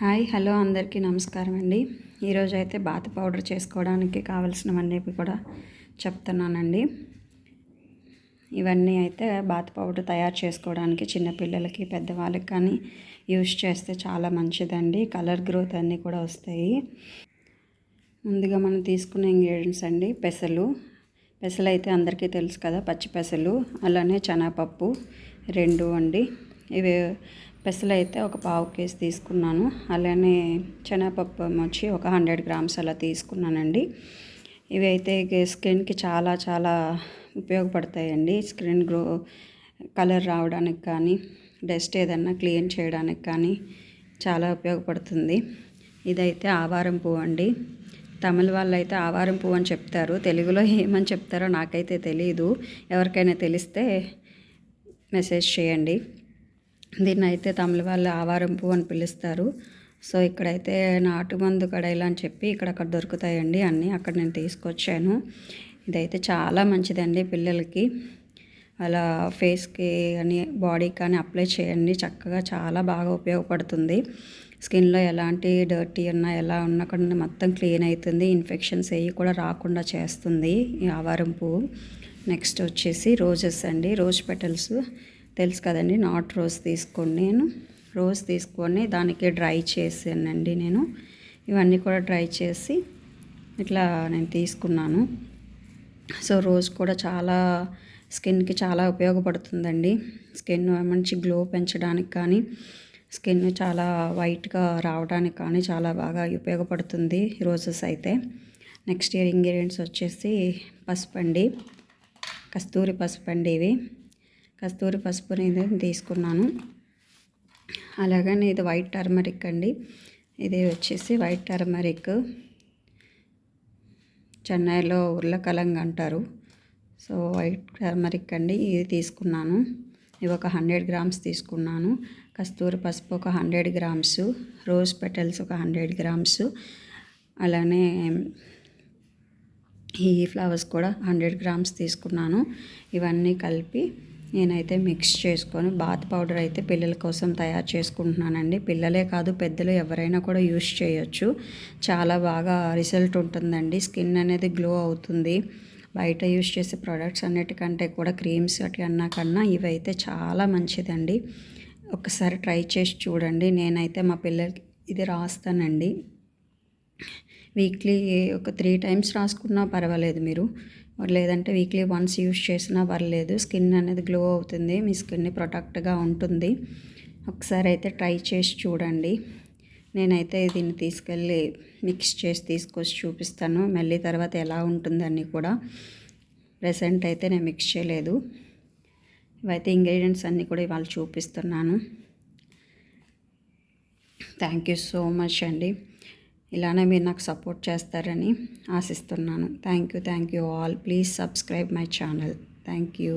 Hi hello అందరికీ నమస్కారం అండి. ఈరోజు అయితే బాత్ పౌడర్ చేసుకోవడానికి కావాల్సినవన్నీ కూడా చెప్తున్నానండి. ఇవన్నీ అయితే బాత్ పౌడర్ తయారు చేసుకోవడానికి చిన్నపిల్లలకి పెద్దవాళ్ళకి కానీ యూస్ చేస్తే చాలా మంచిదండి. కలర్ గ్రోత్ అన్నీ కూడా వస్తాయి. ముందుగా మనం తీసుకునే ఇంగ్రీడియంట్స్ అండి పెసలు అయితే అందరికీ తెలుసు కదా, పచ్చి పెసలు, అలానే శనగపప్పు 2 అండి. ఇవి పెసలు అయితే ఒక 1/2 కేజీ తీసుకున్నాను. అలానే శనగపప్పు వచ్చి ఒక 100 గ్రామ్స్ అలా తీసుకున్నానండి. ఇవి అయితే స్కిన్కి చాలా చాలా ఉపయోగపడతాయండి. స్కిన్ కలర్ రావడానికి కానీ, డస్ట్ ఏదన్నా క్లీన్ చేయడానికి కానీ చాలా ఉపయోగపడుతుంది. ఇదైతే ఆవారం పువ్వు అండి. తమిళ వాళ్ళు అయితే ఆవారం పువ్వు అని చెప్తారు. తెలుగులో ఏమని చెప్తారో నాకైతే తెలియదు. ఎవరికైనా తెలిస్తే మెసేజ్ చేయండి. దీన్ని అయితే తమిళ వాళ్ళు ఆవారం పువ్వు అని పిలుస్తారు. సో ఇక్కడైతే నాటు మందు కడాయిలు అని చెప్పి ఇక్కడ దొరుకుతాయండి అన్నీ. అక్కడ నేను తీసుకొచ్చాను. ఇదైతే చాలా మంచిదండి పిల్లలకి. అలా ఫేస్కి కానీ బాడీకి కానీ అప్లై చేయండి. చక్కగా చాలా బాగా ఉపయోగపడుతుంది. స్కిన్లో ఎలాంటి డర్టీ ఉన్నా ఎలా ఉన్నా కూడా మొత్తం క్లీన్ అవుతుంది. ఇన్ఫెక్షన్స్ ఏవి కూడా రాకుండా చేస్తుంది ఈ ఆవారం పువ్వు. నెక్స్ట్ వచ్చేసి రోజెస్ అండి. రోజ్ పెటల్స్ తెలుసు కదండి. నాట్ రోజ్ తీసుకోండి. నేను రోజ్ తీసుకొని దానికి డ్రై చేసానండి. నేను ఇవన్నీ కూడా డ్రై చేసి ఇట్లా నేను తీసుకున్నాను. సో రోజ్ కూడా చాలా స్కిన్కి చాలా ఉపయోగపడుతుందండి. స్కిన్ మంచి గ్లో పెంచడానికి కానీ, స్కిన్ చాలా వైట్గా రావడానికి కానీ చాలా బాగా ఉపయోగపడుతుంది రోజెస్ అయితే. నెక్స్ట్ ఇంగ్రీడియంట్స్ వచ్చేసి పసుపు అండి. కస్తూరి పసుపు అండి. ఇవి కస్తూరి పసుపుని తీసుకున్నాను. అలాగని ఇది వైట్ టర్మరిక్ అండి. ఇది వచ్చేసి వైట్ టర్మరిక్, చెన్నైలో ఉర్లకలంగ్ అంటారు. సో వైట్ టర్మరిక్ అండి. ఇది తీసుకున్నాను. ఇవి ఒక 100 గ్రామ్స్ తీసుకున్నాను. కస్తూరి పసుపు ఒక 100 గ్రామ్స్, రోజ్ పెటల్స్ ఒక 100 గ్రామ్స్, అలానే ఈ ఫ్లవర్స్ కూడా 100 గ్రామ్స్ తీసుకున్నాను. ఇవన్నీ కలిపి నేనైతే మిక్స్ చేసుకొని బాత్ పౌడర్ అయితే పిల్లల కోసం తయారు చేసుకుంటున్నానండి. పిల్లలే కాదు పెద్దలు ఎవరైనా కూడా యూస్ చేయొచ్చు. చాలా బాగా రిజల్ట్ ఉంటుందండి. స్కిన్ అనేది గ్లో అవుతుంది. బయట యూస్ చేసే ప్రోడక్ట్స్ అన్నిటికంటే కూడా క్రీమ్స్ అన్నా కన్నా ఇవైతే చాలా మంచిదండి. ఒకసారి ట్రై చేసి చూడండి. నేనైతే మా పిల్లలకి ఇది రాస్తానండి. వీక్లీ ఒక 3 టైమ్స్ రాసుకున్నా పర్వాలేదు మీరు, లేదంటే వీక్లీ వన్స్ యూస్ చేసినా పర్లేదు. స్కిన్ అనేది గ్లో అవుతుంది. మీ స్కిన్ ప్రొటెక్ట్గా ఉంటుంది. ఒకసారి అయితే ట్రై చేసి చూడండి. నేనైతే దీన్ని తీసుకెళ్ళి మిక్స్ చేసి తీసుకొచ్చి చూపిస్తాను. మళ్ళీ తర్వాత ఎలా ఉంటుందని కూడా. ప్రెసెంట్ అయితే నేను మిక్స్ చేయలేదు. ఇవైతే ఇంగ్రీడియంట్స్ అన్నీ కూడా ఇవాళ చూపిస్తున్నాను. థ్యాంక్ యూ సో మచ్ అండి. ఇలానే మీరు నాకు సపోర్ట్ చేస్తారని ఆశిస్తున్నాను. Thank you all. Please subscribe my channel. Thank you.